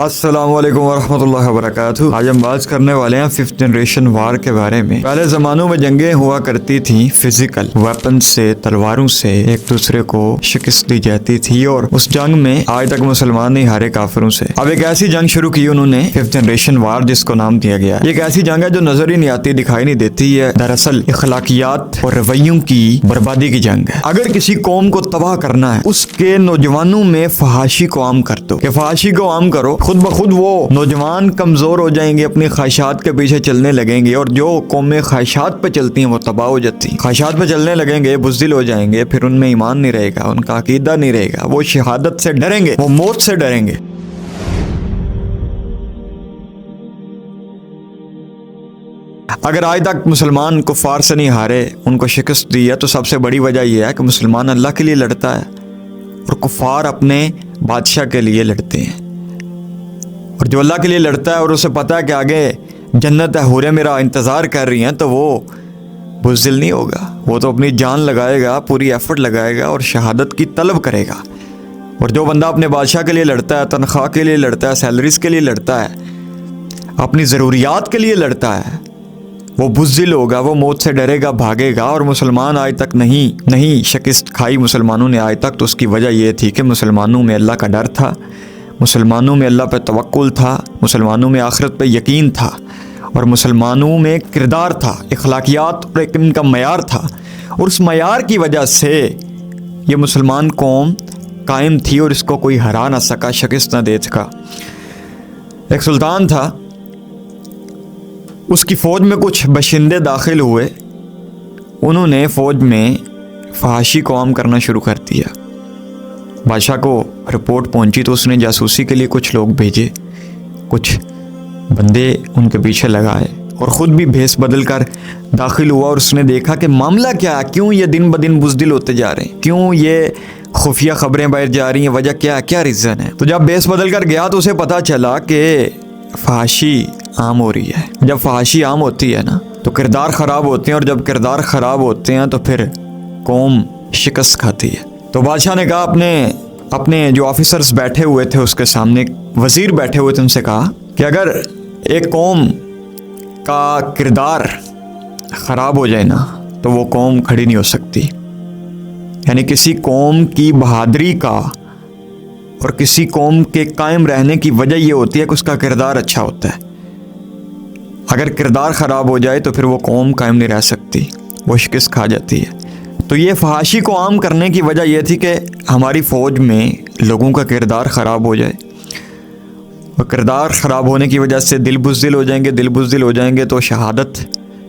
السلام علیکم ورحمۃ اللہ وبرکاتہ۔ آج ہم بات کرنے والے ہیں 5th جنریشن وار کے بارے میں۔ پہلے زمانوں میں جنگیں ہوا کرتی تھیں فزیکل ویپن سے، تلواروں سے ایک دوسرے کو شکست دی جاتی تھی، اور اس جنگ میں آج تک مسلمان نہیں ہارے کافروں سے۔ اب ایک ایسی جنگ شروع کی انہوں نے 5th جنریشن وار، جس کو نام دیا گیا۔ یہ ایک ایسی جنگ ہے جو نظر ہی نہیں آتی، دکھائی نہیں دیتی ہے، دراصل اخلاقیات اور رویوں کی بربادی کی جنگ ہے۔ اگر کسی قوم کو تباہ کرنا ہے، اس کے نوجوانوں میں فحاشی کو عام کر دو، کہ فحاشی کو عام کرو، خود بخود وہ نوجوان کمزور ہو جائیں گے، اپنی خواہشات کے پیچھے چلنے لگیں گے، اور جو قومیں خواہشات پہ چلتی ہیں وہ تباہ ہو جاتی ہیں۔ خواہشات پہ چلنے لگیں گے، بزدل ہو جائیں گے، پھر ان میں ایمان نہیں رہے گا، ان کا عقیدہ نہیں رہے گا، وہ شہادت سے ڈریں گے، وہ موت سے ڈریں گے۔ اگر آج تک مسلمان کفار سے نہیں ہارے، ان کو شکست دی ہے، تو سب سے بڑی وجہ یہ ہے کہ مسلمان اللہ کے لیے لڑتا ہے اور کفار اپنے بادشاہ کے لیے لڑتے ہیں۔ اور جو اللہ کے لیے لڑتا ہے اور اسے پتہ ہے کہ آگے جنت ہے، حوریں میرا انتظار کر رہی ہیں، تو وہ بزدل نہیں ہوگا، وہ تو اپنی جان لگائے گا، پوری ایفرٹ لگائے گا اور شہادت کی طلب کرے گا۔ اور جو بندہ اپنے بادشاہ کے لیے لڑتا ہے، تنخواہ کے لیے لڑتا ہے، سیلریز کے لیے لڑتا ہے، اپنی ضروریات کے لیے لڑتا ہے، وہ بزدل ہوگا، وہ موت سے ڈرے گا، بھاگے گا۔ اور مسلمان آج تک نہیں شکست کھائی مسلمانوں نے آج تک، تو اس کی وجہ یہ تھی کہ مسلمانوں میں اللہ کا ڈر تھا، مسلمانوں میں اللہ پہ توکل تھا، مسلمانوں میں آخرت پہ یقین تھا، اور مسلمانوں میں کردار تھا، اخلاقیات اور ایک ان کا معیار تھا، اور اس معیار کی وجہ سے یہ مسلمان قوم قائم تھی اور اس کو کوئی ہرا نہ سکا، شکست نہ دے سکا۔ ایک سلطان تھا، اس کی فوج میں کچھ باشندے داخل ہوئے، انہوں نے فوج میں فحاشی کو عام کرنا شروع کر دیا۔ بادشاہ کو رپورٹ پہنچی تو اس نے جاسوسی کے لیے کچھ لوگ بھیجے، کچھ بندے ان کے پیچھے لگائے، اور خود بھی بھیس بدل کر داخل ہوا، اور اس نے دیکھا کہ معاملہ کیا ہے، کیوں یہ دن بدن بزدل ہوتے جا رہے ہیں، کیوں یہ خفیہ خبریں باہر جا رہی ہیں، وجہ کیا ہے، کیا ریزن ہے۔ تو جب بھیس بدل کر گیا تو اسے پتہ چلا کہ فحاشی عام ہو رہی ہے۔ جب فحاشی عام ہوتی ہے نا تو کردار خراب ہوتے ہیں، اور جب کردار خراب ہوتے ہیں تو پھر قوم شکست کھاتی ہے۔ تو بادشاہ نے کہا اپنے جو آفیسرز بیٹھے ہوئے تھے اس کے سامنے، وزیر بیٹھے ہوئے تھے، ان سے کہا کہ اگر ایک قوم کا کردار خراب ہو جائے نا تو وہ قوم کھڑی نہیں ہو سکتی۔ یعنی کسی قوم کی بہادری کا اور کسی قوم کے قائم رہنے کی وجہ یہ ہوتی ہے کہ اس کا کردار اچھا ہوتا ہے۔ اگر کردار خراب ہو جائے تو پھر وہ قوم قائم نہیں رہ سکتی، وہ شکست کھا جاتی ہے۔ تو یہ فحاشی کو عام کرنے کی وجہ یہ تھی کہ ہماری فوج میں لوگوں کا کردار خراب ہو جائے، اور کردار خراب ہونے کی وجہ سے دل بزدل ہو جائیں گے تو شہادت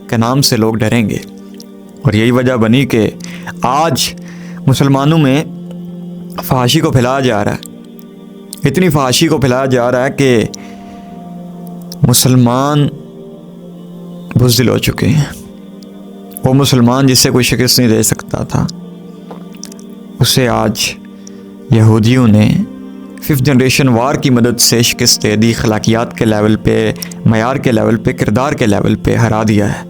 کے نام سے لوگ ڈریں گے۔ اور یہی وجہ بنی کہ آج مسلمانوں میں فحاشی کو پھیلایا جا رہا ہے، اتنی فحاشی کو پھیلایا جا رہا ہے کہ مسلمان بزدل ہو چکے ہیں۔ وہ مسلمان جس سے کوئی شکست نہیں دے سکتا تھا، اسے آج یہودیوں نے 5th جنریشن وار کی مدد سے شکست دے دی، اخلاقیات کے لیول پہ، معیار کے لیول پہ، کردار کے لیول پہ ہرا دیا ہے۔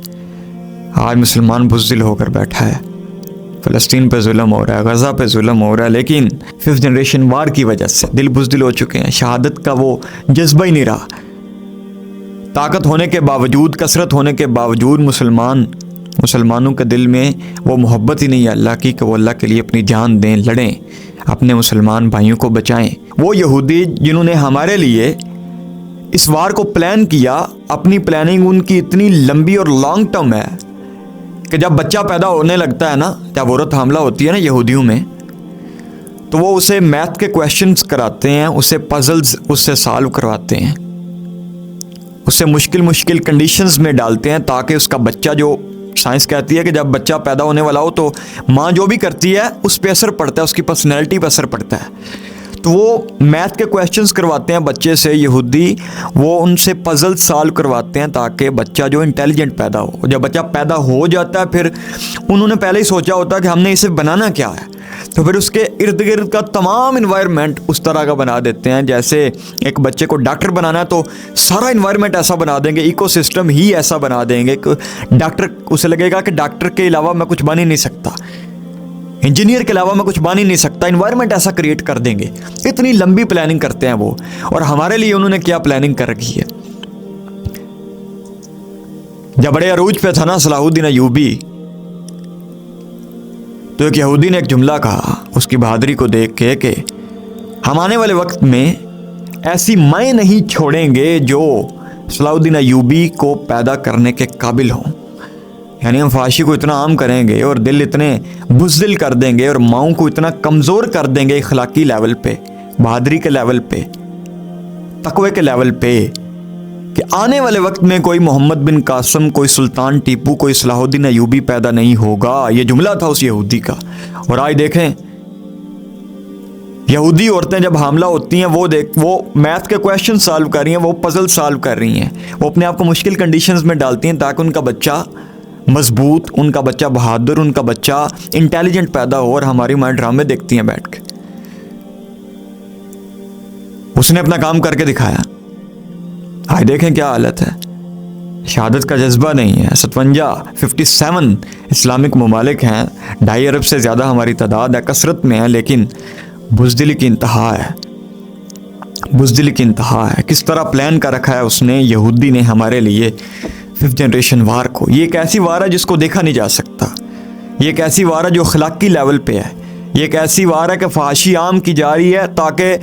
آج مسلمان بزدل ہو کر بیٹھا ہے، فلسطین پہ ظلم ہو رہا ہے، غزہ پہ ظلم ہو رہا ہے، لیکن 5th جنریشن وار کی وجہ سے دل بزدل ہو چکے ہیں، شہادت کا وہ جذبہ ہی نہیں رہا۔ طاقت ہونے کے باوجود، کثرت ہونے کے باوجود مسلمانوں کے دل میں وہ محبت ہی نہیں ہے اللہ کی کہ وہ اللہ کے لیے اپنی جان دیں، لڑیں، اپنے مسلمان بھائیوں کو بچائیں۔ وہ یہودی جنہوں نے ہمارے لیے اس وار کو پلان کیا، اپنی پلاننگ ان کی اتنی لمبی اور لانگ ٹرم ہے کہ جب بچہ پیدا ہونے لگتا ہے نا، جب عورت حاملہ ہوتی ہے نا یہودیوں میں، تو وہ اسے میتھ کے کویشچنز کراتے ہیں، اسے پزلز اس سے سالو کرواتے ہیں، اسے مشکل کنڈیشنز میں ڈالتے ہیں، تاکہ اس کا بچہ، جو سائنس کہتی ہے کہ جب بچہ پیدا ہونے والا ہو تو ماں جو بھی کرتی ہے اس پہ اثر پڑتا ہے، اس کی پرسنالٹی پہ اثر پڑتا ہے۔ تو وہ میتھ کے کویشچنز کرواتے ہیں بچے سے، یہودی وہ ان سے پزل سالو کرواتے ہیں تاکہ بچہ جو انٹیلیجنٹ پیدا ہو۔ جب بچہ پیدا ہو جاتا ہے پھر انہوں نے پہلے ہی سوچا ہوتا ہے کہ ہم نے اسے بنانا کیا ہے، تو پھر اس کے ارد گرد کا تمام انوائرمنٹ اس طرح کا بنا دیتے ہیں۔ جیسے ایک بچے کو ڈاکٹر بنانا ہے تو سارا انوائرمنٹ ایسا بنا دیں گے، ایکو سسٹم ہی ایسا بنا دیں گے کہ ڈاکٹر اسے لگے گا کہ ڈاکٹر کے علاوہ میں کچھ بن ہی نہیں سکتا۔ انجینئر کے علاوہ میں کچھ بن ہی نہیں سکتا، انوائرمنٹ ایسا کریٹ کر دیں گے، اتنی لمبی پلاننگ کرتے ہیں وہ. اور ہمارے لیے انہوں نے کیا پلاننگ کر رکھی ہے. جب بڑے عروج پہ تھا نا صلاح الدین ایوبی، تو ایک یہودی نے ایک جملہ کہا اس کی بہادری کو دیکھ کے کہ ہم آنے والے وقت میں ایسی مائیں نہیں چھوڑیں گے جو صلاح الدین ایوبی کو پیدا کرنے کے قابل ہوں. یعنی ہم فحاشی کو اتنا عام کریں گے اور دل اتنے بزدل کر دیں گے اور ماؤں کو اتنا کمزور کر دیں گے اخلاقی لیول پہ، بہادری کے لیول پہ، تقوی کے لیول پہ، کہ آنے والے وقت میں کوئی محمد بن قاسم، کوئی سلطان ٹیپو، کوئی صلاح الدین ایوبی پیدا نہیں ہوگا. یہ جملہ تھا اس یہودی کا. اور آج دیکھیں یہودی عورتیں جب حاملہ ہوتی ہیں وہ میتھ کے کویشچن سالو کر رہی ہیں، وہ پزل سالو کر رہی ہیں، وہ اپنے آپ کو مشکل کنڈیشنز میں ڈالتی ہیں تاکہ ان کا بچہ مضبوط، ان کا بچہ بہادر، ان کا بچہ انٹیلیجنٹ پیدا ہو. اور ہماری ماں ڈرامے دیکھتی ہیں بیٹھ کے. اس نے اپنا کام کر کے دکھایا. آج دیکھیں کیا حالت ہے. شہادت کا جذبہ نہیں ہے. 57 اسلامک ممالک ہیں، 2.5 ارب سے زیادہ ہماری تعداد ہے، کثرت میں ہے، لیکن بزدلی کی انتہا ہے. بزدلی کی انتہا ہے. کس طرح پلان کر رکھا ہے اس نے، یہودی نے، ہمارے لیے 5th جنریشن وار کو. یہ ایک ایسی وار ہے جس کو دیکھا نہیں جا سکتا. یہ ایک ایسی وار ہے جو اخلاقی لیول پہ ہے. یہ ایک ایسی وار ہے کہ فحاشی عام کی جا رہی ہے تاکہ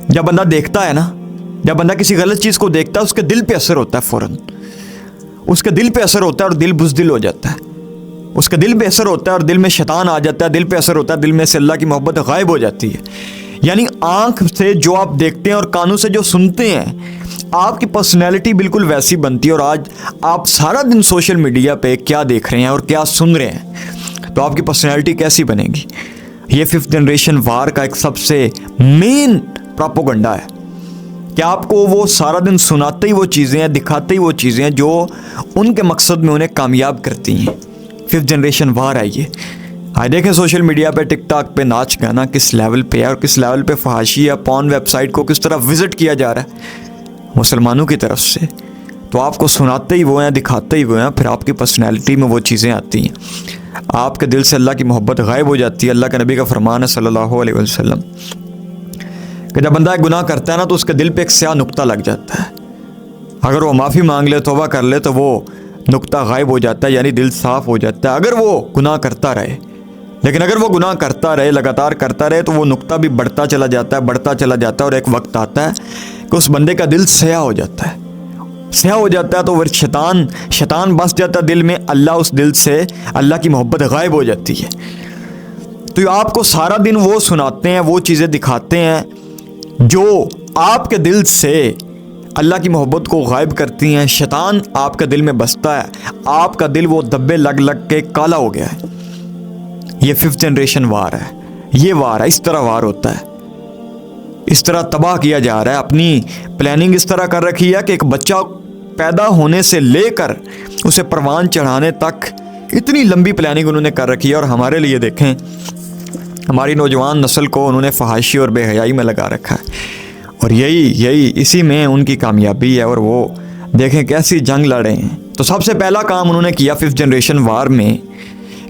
جب بندہ دیکھتا ہے نا، جب بندہ کسی غلط چیز کو دیکھتا ہے اس کے دل پہ اثر ہوتا ہے، فوراً اس کے دل پہ اثر ہوتا ہے اور دل بزدل ہو جاتا ہے. اس کے دل پہ اثر ہوتا ہے اور دل میں شیطان آ جاتا ہے، دل پہ اثر ہوتا ہے، دل میں سے اللہ کی محبت غائب ہو جاتی ہے. یعنی آنکھ سے جو آپ دیکھتے ہیں اور کانوں سے جو سنتے ہیں، آپ کی پرسنالٹی بالکل ویسی بنتی ہے. اور آج آپ سارا دن سوشل میڈیا پہ کیا دیکھ رہے ہیں اور کیا سن رہے ہیں، تو آپ کی پرسنالٹی کیسی بنے گی. یہ 5th جنریشن وار کا ایک سب سے مین پروپیگنڈا ہے کہ آپ کو وہ سارا دن سناتے ہی وہ چیزیں ہیں، دکھاتے ہی وہ چیزیں ہیں جو ان کے مقصد میں انہیں کامیاب کرتی ہیں. 5th جنریشن وار ہے یہ. آج دیکھیں سوشل میڈیا پہ، ٹک ٹاک پہ ناچ گانا کس لیول پہ ہے اور کس لیول پہ فحاشی یا پون ویب سائٹ کو کس طرح وزٹ کیا جا رہا ہے مسلمانوں کی طرف سے. تو آپ کو سناتے ہی وہ ہیں، دکھاتے ہی وہ ہیں، پھر آپ کی پرسنالٹی میں وہ چیزیں آتی ہیں، آپ کے دل سے اللہ کی محبت غائب ہو جاتی ہے. اللہ کے نبی کا فرمان ہے صلی اللہ علیہ وسلم کہ جب بندہ ایک گناہ کرتا ہے نا تو اس کے دل پہ ایک سیاہ نقطہ لگ جاتا ہے. اگر وہ معافی مانگ لے، توبہ کر لے، تو وہ نقطہ غائب ہو جاتا ہے، یعنی دل صاف ہو جاتا ہے. اگر وہ گناہ کرتا رہے، لیکن اگر وہ گناہ کرتا رہے، لگاتار کرتا رہے، تو وہ نقطہ بھی بڑھتا چلا جاتا ہے، بڑھتا چلا جاتا ہے. اور ایک وقت آتا ہے کہ اس بندے کا دل سیاہ ہو جاتا ہے. سیاہ ہو جاتا ہے تو وہ شیطان بس جاتا ہے دل میں. اللہ اس دل سے، اللہ کی محبت غائب ہو جاتی ہے. تو آپ کو سارا دن وہ سناتے ہیں، وہ چیزیں دکھاتے ہیں جو آپ کے دل سے اللہ کی محبت کو غائب کرتی ہیں. شیطان آپ کے دل میں بستا ہے، آپ کا دل وہ دبے لگ لگ کے کالا ہو گیا ہے. یہ 5th جنریشن وار ہے. یہ وار ہے، اس طرح وار ہوتا ہے، اس طرح تباہ کیا جا رہا ہے. اپنی پلاننگ اس طرح کر رکھی ہے کہ ایک بچہ پیدا ہونے سے لے کر اسے پروان چڑھانے تک اتنی لمبی پلاننگ انہوں نے کر رکھی ہے. اور ہمارے لیے دیکھیں، ہماری نوجوان نسل کو انہوں نے فحاشی اور بے حیائی میں لگا رکھا ہے. اور یہی اسی میں ان کی کامیابی ہے. اور وہ دیکھیں کیسی جنگ لڑے ہیں. تو سب سے پہلا کام انہوں نے کیا 5th جنریشن وار میں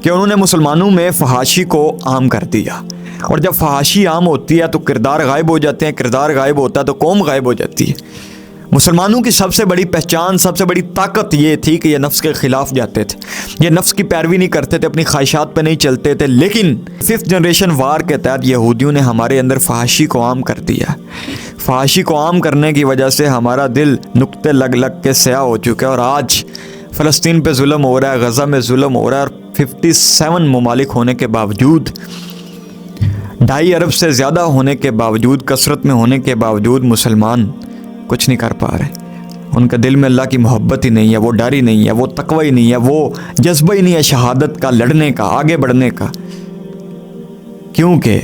کہ انہوں نے مسلمانوں میں فحاشی کو عام کر دیا. اور جب فحاشی عام ہوتی ہے تو کردار غائب ہو جاتے ہیں، کردار غائب ہوتا ہے تو قوم غائب ہو جاتی ہے. مسلمانوں کی سب سے بڑی پہچان، سب سے بڑی طاقت یہ تھی کہ یہ نفس کے خلاف جاتے تھے، یہ نفس کی پیروی نہیں کرتے تھے، اپنی خواہشات پہ نہیں چلتے تھے. لیکن 5th جنریشن وار کے تحت یہودیوں نے ہمارے اندر فحاشی کو عام کر دیا. فحاشی کو عام کرنے کی وجہ سے ہمارا دل نقطے لگ لگ کے سیاہ ہو چکا ہے. اور آج فلسطین پہ ظلم ہو رہا ہے، غزہ میں ظلم ہو رہا ہے، اور 57 ممالک ہونے کے باوجود، 2.5 ارب سے زیادہ ہونے کے باوجود، کثرت میں ہونے کے باوجود مسلمان کچھ نہیں کر پا رہے. ان کے دل میں اللہ کی محبت ہی نہیں ہے، وہ ڈر ہی نہیں ہے، وہ تقوی ہی نہیں ہے، وہ جذبہ ہی نہیں ہے شہادت کا، لڑنے کا، آگے بڑھنے کا. کیونکہ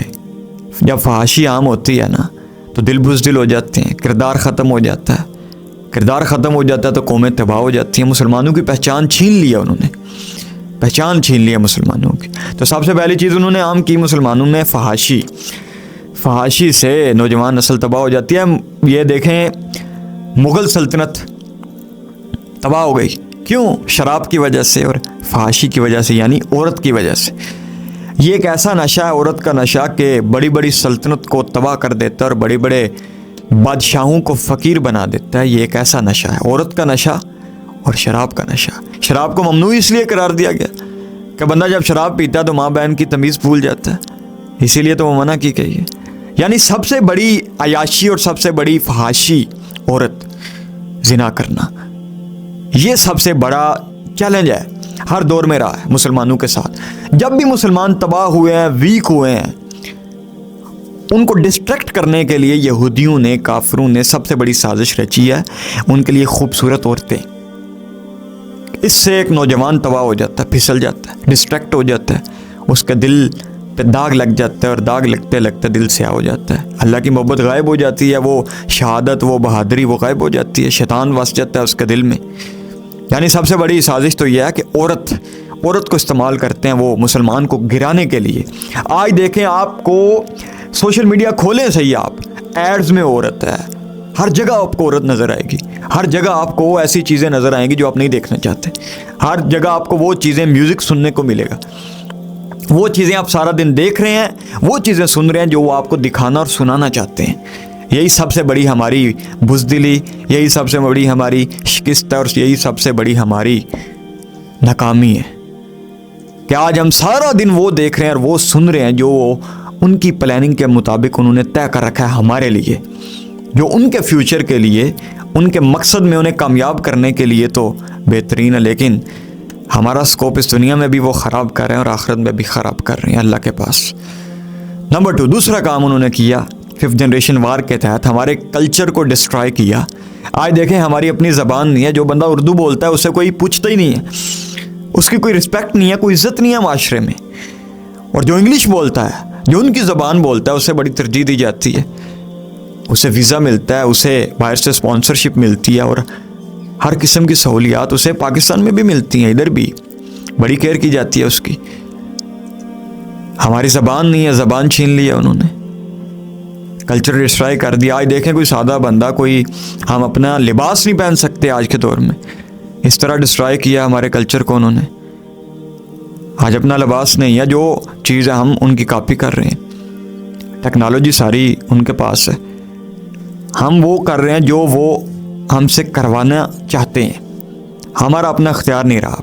جب فحاشی عام ہوتی ہے نا تو دل بزدل ہو جاتے ہیں، کردار ختم ہو جاتا ہے. کردار ختم ہو جاتا ہے تو قومیں تباہ ہو جاتی ہیں. مسلمانوں کی پہچان چھین لیا، انہوں نے پہچان چھین لیا مسلمانوں کی. تو سب سے پہلی چیز انہوں نے عام کی مسلمانوں میں فحاشی. فحاشی سے نوجوان نسل تباہ ہو جاتی ہے. یہ دیکھیں مغل سلطنت تباہ ہو گئی. کیوں؟ شراب کی وجہ سے اور فحاشی کی وجہ سے، یعنی عورت کی وجہ سے. یہ ایک ایسا نشہ ہے عورت کا نشہ کہ بڑی بڑی سلطنت کو تباہ کر دیتا ہے اور بڑے بڑے بادشاہوں کو فقیر بنا دیتا ہے. یہ ایک ایسا نشہ ہے عورت کا نشہ اور شراب کا نشہ. شراب کو ممنوع اس لیے قرار دیا گیا کہ بندہ جب شراب پیتا ہے تو ماں بہن کی تمیز بھول جاتا ہے, اسی لیے تو وہ منع کی گئی ہے. یعنی سب سے بڑی عیاشی اور سب سے بڑی فحاشی عورت زنا کرنا, یہ سب سے بڑا چیلنج ہے, ہر دور میں رہا ہے مسلمانوں کے ساتھ. جب بھی مسلمان تباہ ہوئے ہیں, ویک ہوئے ہیں, ان کو ڈسٹریکٹ کرنے کے لیے یہودیوں نے, کافروں نے سب سے بڑی سازش رچی ہے. ان کے لیے خوبصورت عورتیں, اس سے ایک نوجوان تباہ ہو جاتا ہے, پھسل جاتا ہے, ڈسٹریکٹ ہو جاتا ہے, اس کا دل پہ داغ لگ جاتا ہے اور داغ لگتے لگتے دل سیاہ ہو جاتا ہے, اللہ کی محبت غائب ہو جاتی ہے, وہ شہادت, وہ بہادری وہ غائب ہو جاتی ہے, شیطان وس جاتا ہے اس کے دل میں. یعنی سب سے بڑی سازش تو یہ ہے کہ عورت کو استعمال کرتے ہیں وہ مسلمان کو گرانے کے لیے. آج دیکھیں, آپ کو سوشل میڈیا کھولیں صحیح, آپ ایڈز میں عورت ہے, ہر جگہ آپ کو عورت نظر آئے گی, ہر جگہ آپ کو ایسی چیزیں نظر آئیں گی جو آپ نہیں دیکھنا چاہتے, ہر جگہ آپ کو وہ چیزیں, میوزک سننے کو ملے گا, وہ چیزیں آپ سارا دن دیکھ رہے ہیں, وہ چیزیں سن رہے ہیں جو وہ آپ کو دکھانا اور سنانا چاہتے ہیں. یہی سب سے بڑی ہماری بزدلی, یہی سب سے بڑی ہماری شکست اور یہی سب سے بڑی ہماری ناکامی ہے کہ آج ہم سارا دن وہ دیکھ رہے ہیں اور وہ سن رہے ہیں جو ان کی پلاننگ کے مطابق انہوں نے طے کر رکھا ہے ہمارے لیے, جو ان کے فیوچر کے لیے, ان کے مقصد میں انہیں کامیاب کرنے کے لیے تو بہترین ہے, لیکن ہمارا سکوپ اس دنیا میں بھی وہ خراب کر رہے ہیں اور آخرت میں بھی خراب کر رہے ہیں اللہ کے پاس. نمبر 2, دوسرا کام انہوں نے کیا 5th جنریشن وار کے تحت ہمارے کلچر کو ڈسٹرائے کیا. آج دیکھیں, ہماری اپنی زبان نہیں ہے, جو بندہ اردو بولتا ہے اسے کوئی پوچھتا ہی نہیں ہے, اس کی کوئی رسپیکٹ نہیں ہے, کوئی عزت نہیں ہے معاشرے میں. اور جو انگلش بولتا ہے, جو ان کی زبان بولتا ہے, اسے بڑی ترجیح دی جاتی ہے, اسے ویزا ملتا ہے, اسے باہر سے اسپانسرشپ ملتی ہے اور ہر قسم کی سہولیات اسے پاکستان میں بھی ملتی ہیں, ادھر بھی بڑی کیئر کی جاتی ہے اس کی. ہماری زبان نہیں ہے, زبان چھین لی ہے انہوں نے, کلچر ڈسٹرائے کر دیا. آج دیکھیں کوئی سادہ بندہ, کوئی, ہم اپنا لباس نہیں پہن سکتے آج کے دور میں, اس طرح ڈسٹرائے کیا ہمارے کلچر کو انہوں نے. آج اپنا لباس نہیں ہے, جو چیز ہے ہم ان کی کاپی کر رہے ہیں, ٹیکنالوجی ساری ان کے پاس ہے, ہم وہ کر رہے ہیں جو وہ ہم سے کروانا چاہتے ہیں, ہمارا اپنا اختیار نہیں رہا.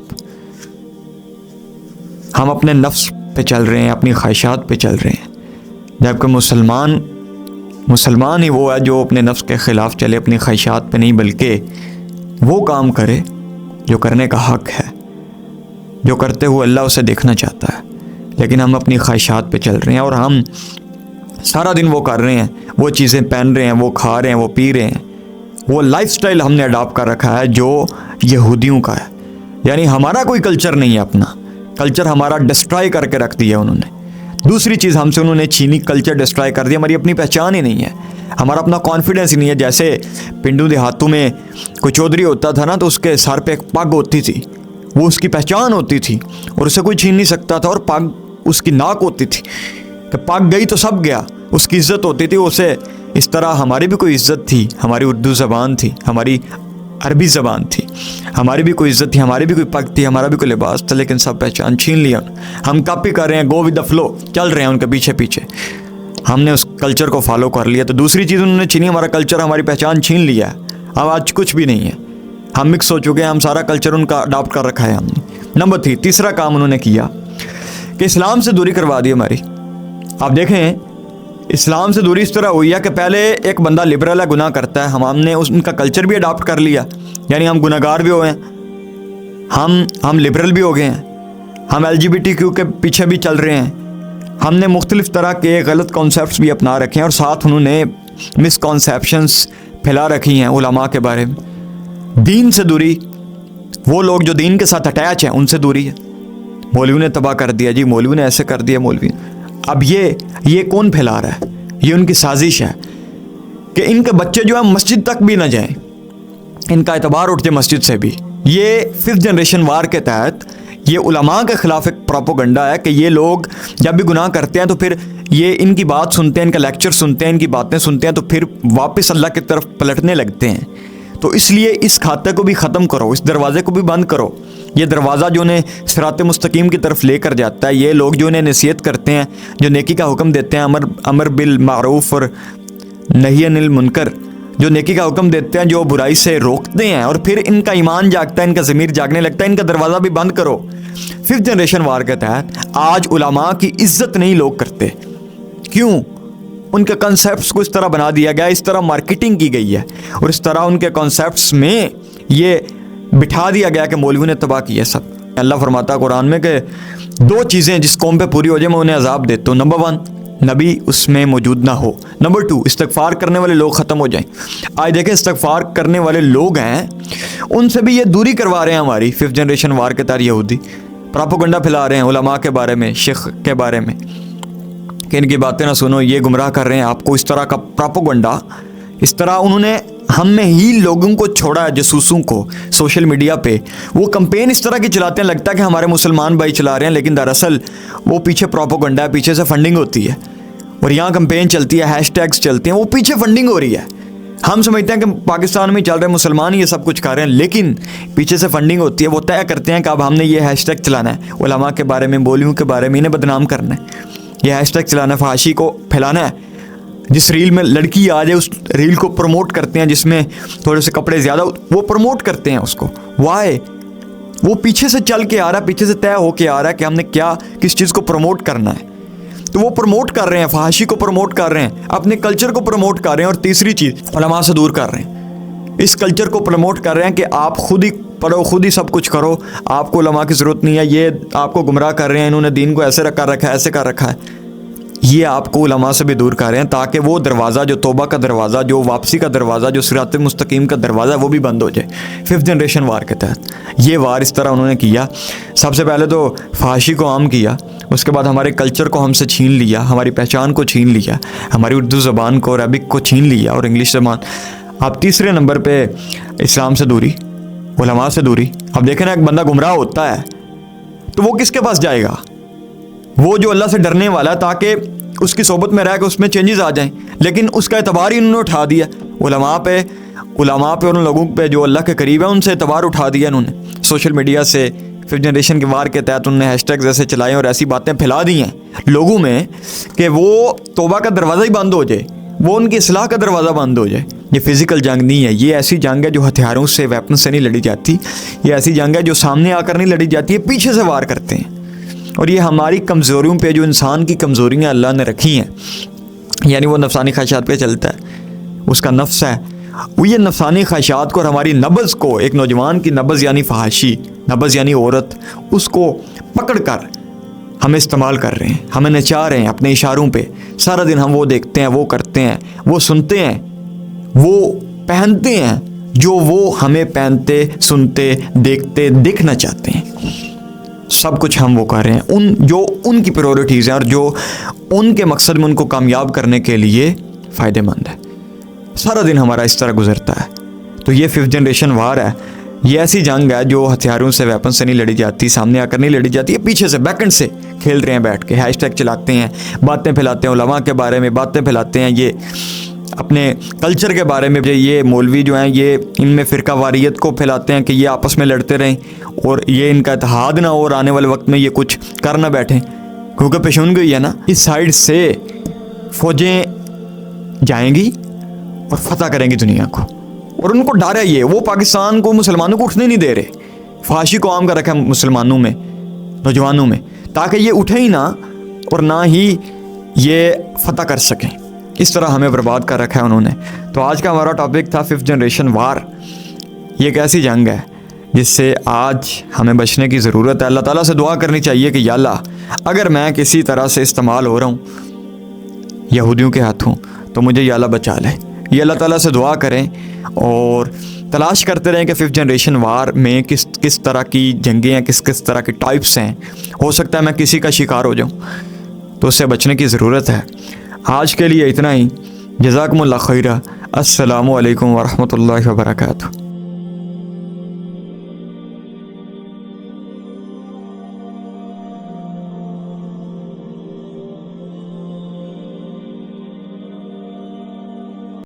ہم اپنے نفس پہ چل رہے ہیں, اپنی خواہشات پہ چل رہے ہیں, جبکہ مسلمان ہی وہ ہے جو اپنے نفس کے خلاف چلے, اپنی خواہشات پہ نہیں, بلکہ وہ کام کرے جو کرنے کا حق ہے, جو کرتے ہوئے اللہ اسے دیکھنا چاہتا ہے. لیکن ہم اپنی خواہشات پہ چل رہے ہیں اور ہم سارا دن وہ کر رہے ہیں, وہ چیزیں پہن رہے ہیں, وہ کھا رہے ہیں, وہ پی رہے ہیں, وہ لائف سٹائل ہم نے اڈاپٹ کر رکھا ہے جو یہودیوں کا ہے. یعنی ہمارا کوئی کلچر نہیں ہے, اپنا کلچر ہمارا ڈسٹرائے کر کے رکھ دیا انہوں نے. دوسری چیز ہم سے انہوں نے چھینی, کلچر ڈسٹرائے کر دیا, ہماری اپنی پہچان ہی نہیں ہے, ہمارا اپنا کانفیڈنس ہی نہیں ہے. جیسے پنڈو دیہاتوں میں کوئی چودھری ہوتا تھا نا, تو اس کے سر پہ ایک پگ ہوتی تھی, وہ اس کی پہچان ہوتی تھی اور اسے کوئی چھین نہیں سکتا تھا. اور پگ اس کی ناک ہوتی تھی کہ پگ گئی تو سب گیا, اس کی عزت ہوتی تھی اسے. اس طرح ہماری بھی کوئی عزت تھی, ہماری اردو زبان تھی, ہماری عربی زبان تھی, ہماری بھی کوئی عزت تھی, ہماری بھی کوئی پگ تھی, ہمارا بھی کوئی لباس تھا, لیکن سب پہچان چھین لیا. ہم کاپی کر رہے ہیں, گو ود دا فلو, چل رہے ہیں ان کے پیچھے پیچھے, ہم نے اس کلچر کو فالو کر لیا. تو دوسری چیز انہوں نے چھینی, ہمارا کلچر, ہماری پہچان چھین لیا ہے. اب آج کچھ بھی نہیں ہے, ہم مکس ہو چکے ہیں, ہم سارا کلچر ان کا اڈاپٹ کر رکھا ہے ہم نے. نمبر 3, تیسرا کام انہوں نے کیا کہ اسلام سے دوری کروا دی ہماری. آپ دیکھیں, اسلام سے دوری اس طرح ہوئی ہے کہ پہلے ایک بندہ لبرل ہے, گناہ کرتا ہے, ہم نے ان کا کلچر بھی اڈاپٹ کر لیا, یعنی ہم گناہ گار بھی ہو گئے ہیں, ہم لبرل بھی ہو گئے ہیں, ہم LGBTQ کے پیچھے بھی چل رہے ہیں, ہم نے مختلف طرح کے غلط کانسیپٹس بھی اپنا رکھے ہیں, اور ساتھ انہوں نے مسکنسیپشنس پھیلا رکھی ہیں علماء کے بارے میں. دین سے دوری, وہ لوگ جو دین کے ساتھ اٹیچ ہیں ان سے دوری ہے. مولوی نے تباہ کر دیا, جی مولوی نے ایسے کر دیا, مولوی. اب یہ کون پھیلا رہا ہے؟ یہ ان کی سازش ہے کہ ان کے بچے جو ہیں مسجد تک بھی نہ جائیں, ان کا اعتبار اٹھ جائے مسجد سے بھی. یہ 5th جنریشن وار کے تحت یہ علماء کے خلاف ایک پروپیگنڈا ہے کہ یہ لوگ جب بھی گناہ کرتے ہیں تو پھر یہ ان کی بات سنتے ہیں, ان کا لیکچر سنتے ہیں, ان کی باتیں سنتے ہیں, تو پھر واپس اللہ کی طرف پلٹنے لگتے ہیں. تو اس لیے اس کھاتے کو بھی ختم کرو, اس دروازے کو بھی بند کرو, یہ دروازہ جو انہیں صراط مستقیم کی طرف لے کر جاتا ہے، یہ لوگ جو انہیں نصیحت کرتے ہیں، جو نیکی کا حکم دیتے ہیں، امر بالمعروف اور نہی عن المنکر، جو نیکی کا حکم دیتے ہیں، جو برائی سے روکتے ہیں، اور پھر ان کا ایمان جاگتا ہے، ان کا ضمیر جاگنے لگتا ہے، ان کا دروازہ بھی بند کرو۔ 5th جنریشن وار کے تحت آج علماء کی عزت نہیں لوگ کرتے۔ کیوں؟ ان کے کنسیپٹس کو اس طرح بنا دیا گیا، اس طرح مارکیٹنگ کی گئی ہے، اور اس طرح ان کے کنسیپٹس میں یہ بٹھا دیا گیا کہ مولوی نے تباہ کیا سب۔ اللہ فرماتا ہے قرآن میں کہ 2 چیزیں جس قوم پہ پوری ہو جائے میں انہیں عذاب دیتا ہوں۔ نمبر 1 نبی اس میں موجود نہ ہو، نمبر 2 استغفار کرنے والے لوگ ختم ہو جائیں۔ آج دیکھیں استغفار کرنے والے لوگ ہیں، ان سے بھی یہ دوری کروا رہے ہیں ہماری 5th جنریشن وار کے تحت یہودی، پراپوگنڈا پھیلا رہے ہیں علماء کے بارے میں، شیخ کے بارے میں کہ ان کی باتیں نہ سنو، یہ گمراہ کر رہے ہیں آپ کو، اس طرح کا پراپوگنڈا۔ اس طرح انہوں نے ہم میں ہی لوگوں کو چھوڑا ہے، جاسوسوں کو سوشل میڈیا پہ وہ کمپین اس طرح کی چلاتے ہیں، لگتا ہے کہ ہمارے مسلمان بھائی چلا رہے ہیں، لیکن دراصل وہ پیچھے پراپوگنڈا ہے، پیچھے سے فنڈنگ ہوتی ہے، اور یہاں کمپین چلتی ہے، ہیش ٹیگز چلتے ہیں، وہ پیچھے فنڈنگ ہو رہی ہے۔ ہم سمجھتے ہیں کہ پاکستان میں چل رہے مسلمان یہ سب کچھ کر رہے ہیں، لیکن پیچھے سے فنڈنگ ہوتی ہے، وہ طے کرتے ہیں کہ اب ہم نے یہ ہیش ٹیگ چلانا ہے، علماء کے بارے میں، مولویوں کے بارے میں، انہیں بدنام کرنا ہے، یہ ہیش ٹیگ چلانا ہے، فحاشی کو پھیلانا ہے۔ جس ریل میں لڑکی آ جائے اس ریل کو پروموٹ کرتے ہیں، جس میں تھوڑے سے کپڑے زیادہ، وہ پروموٹ کرتے ہیں اس کو۔ وائی؟ وہ پیچھے سے چل کے آ رہا ہے، پیچھے سے طے ہو کے آ رہا ہے کہ ہم نے کس چیز کو پروموٹ کرنا ہے، تو وہ پروموٹ کر رہے ہیں، فحاشی کو پروموٹ کر رہے ہیں، اپنے کلچر کو پروموٹ کر رہے ہیں، اور تیسری چیز علماء سے دور کر رہے ہیں، اس کلچر کو پروموٹ کر رہے ہیں کہ آپ خود ہی پڑھو، خود ہی سب کچھ کرو، آپ کو علماء کی ضرورت نہیں ہے، یہ آپ کو گمراہ کر رہے ہیں، انہوں نے دین کو ایسے کر رکھا ہے، ایسے کر رکھا ہے، یہ آپ کو علماء سے بھی دور کر رہے ہیں، تاکہ وہ دروازہ جو توبہ کا دروازہ، جو واپسی کا دروازہ، جو صراط مستقیم کا دروازہ ہے، وہ بھی بند ہو جائے۔ 5th جنریشن وار کے تحت یہ وار اس طرح انہوں نے کیا۔ سب سے پہلے تو فحاشی کو عام کیا، اس کے بعد ہمارے کلچر کو ہم سے چھین لیا، ہماری پہچان کو چھین لیا، ہماری اردو زبان کو، عربک کو چھین لیا، اور انگلش زبان۔ اب تیسرے نمبر پہ اسلام سے دوری، علماء سے دوری۔ اب دیکھیں نا، ایک بندہ گمراہ ہوتا ہے تو وہ کس کے پاس جائے گا؟ وہ جو اللہ سے ڈرنے والا ہے، تاکہ اس کی صحبت میں رہ کے اس میں چینجز آ جائیں، لیکن اس کا اعتبار ہی انہوں نے اٹھا دیا علماء پہ اور ان لوگوں پہ جو اللہ کے قریب ہے، ان سے اعتبار اٹھا دیا انہوں نے سوشل میڈیا سے۔ 5th جنریشن کے وار کے تحت انہوں نے ہیش ٹیگز ایسے چلائے اور ایسی باتیں پھیلا دی ہیں لوگوں میں کہ وہ توبہ کا دروازہ ہی بند ہو جائے، وہ ان کی اصلاح کا دروازہ بند ہو جائے۔ یہ فزیکل جنگ نہیں ہے، یہ ایسی جنگ ہے جو ہتھیاروں سے، ویپن سے نہیں لڑی جاتی، یہ ایسی جنگ ہے جو سامنے آ کر نہیں لڑی جاتی ہے، پیچھے سے وار کرتے ہیں۔ اور یہ ہماری کمزوریوں پہ، جو انسان کی کمزوریاں اللہ نے رکھی ہیں، یعنی وہ نفسانی خواہشات پہ چلتا ہے، اس کا نفس ہے، وہ یہ نفسانی خواہشات کو اور ہماری نبض کو، ایک نوجوان کی نبض یعنی فحاشی، نبض یعنی عورت، اس کو پکڑ کر ہمیں استعمال کر رہے ہیں، ہمیں نچا رہے ہیں اپنے اشاروں پہ۔ سارا دن ہم وہ دیکھتے ہیں، وہ کرتے ہیں، وہ سنتے ہیں، وہ پہنتے ہیں جو وہ ہمیں پہنتے، سنتے، دیکھتے، دیکھنا چاہتے ہیں۔ سب کچھ ہم وہ کر رہے ہیں، جو ان کی پریورٹیز ہیں اور جو ان کے مقصد میں ان کو کامیاب کرنے کے لیے فائدہ مند ہے۔ سارا دن ہمارا اس طرح گزرتا ہے۔ تو یہ 5th جنریشن وار ہے، یہ ایسی جنگ ہے جو ہتھیاروں سے، ویپن سے نہیں لڑی جاتی، سامنے آ کر نہیں لڑی جاتی ہے، پیچھے سے، بیک اینڈ سے کھیل رہے ہیں بیٹھ کے، ہیش ٹیگ چلاتے ہیں، باتیں پھیلاتے ہیں، علماء کے بارے میں باتیں پھیلاتے ہیں، یہ اپنے کلچر کے بارے میں، یہ مولوی جو ہیں یہ ان میں فرقہ واریت کو پھیلاتے ہیں کہ یہ آپس میں لڑتے رہیں اور یہ ان کا اتحاد نہ ہو، اور آنے والے وقت میں یہ کچھ کر نہ بیٹھیں، کیونکہ پیشن گئی ہے نا، اس سائڈ سے فوجیں جائیں گی اور فتح کریں گی دنیا کو، اور ان کو ڈر ہے، یہ وہ پاکستان کو، مسلمانوں کو اٹھنے نہیں دے رہے، فحاشی کو عام کر رکھا ہے مسلمانوں میں، نوجوانوں میں، تاکہ یہ اٹھیں ہی نہ اور نہ ہی یہ فتح کر سکیں۔ اس طرح ہمیں برباد کر رکھا ہے انہوں نے۔ تو آج کا ہمارا ٹاپک تھا 5th جنریشن وار۔ یہ ایک ایسی جنگ ہے جس سے آج ہمیں بچنے کی ضرورت ہے۔ اللہ تعالیٰ سے دعا کرنی چاہیے کہ یا اللہ، اگر میں کسی طرح سے استعمال ہو رہا ہوں یہودیوں کے ہاتھوں تو مجھے یا اللہ بچا لے۔ یہ اللہ تعالیٰ سے دعا کریں اور تلاش کرتے رہیں کہ 5th جنریشن وار میں کس طرح کی جنگیں ہیں، کس طرح کی ٹائپس ہیں۔ ہو سکتا ہے میں کسی کا شکار ہو جاؤں، تو اس سے بچنے کی ضرورت ہے۔ آج کے لیے اتنا ہی۔ جزاکم اللہ خیرہ۔ السلام علیکم ورحمۃ اللہ وبرکاتہ۔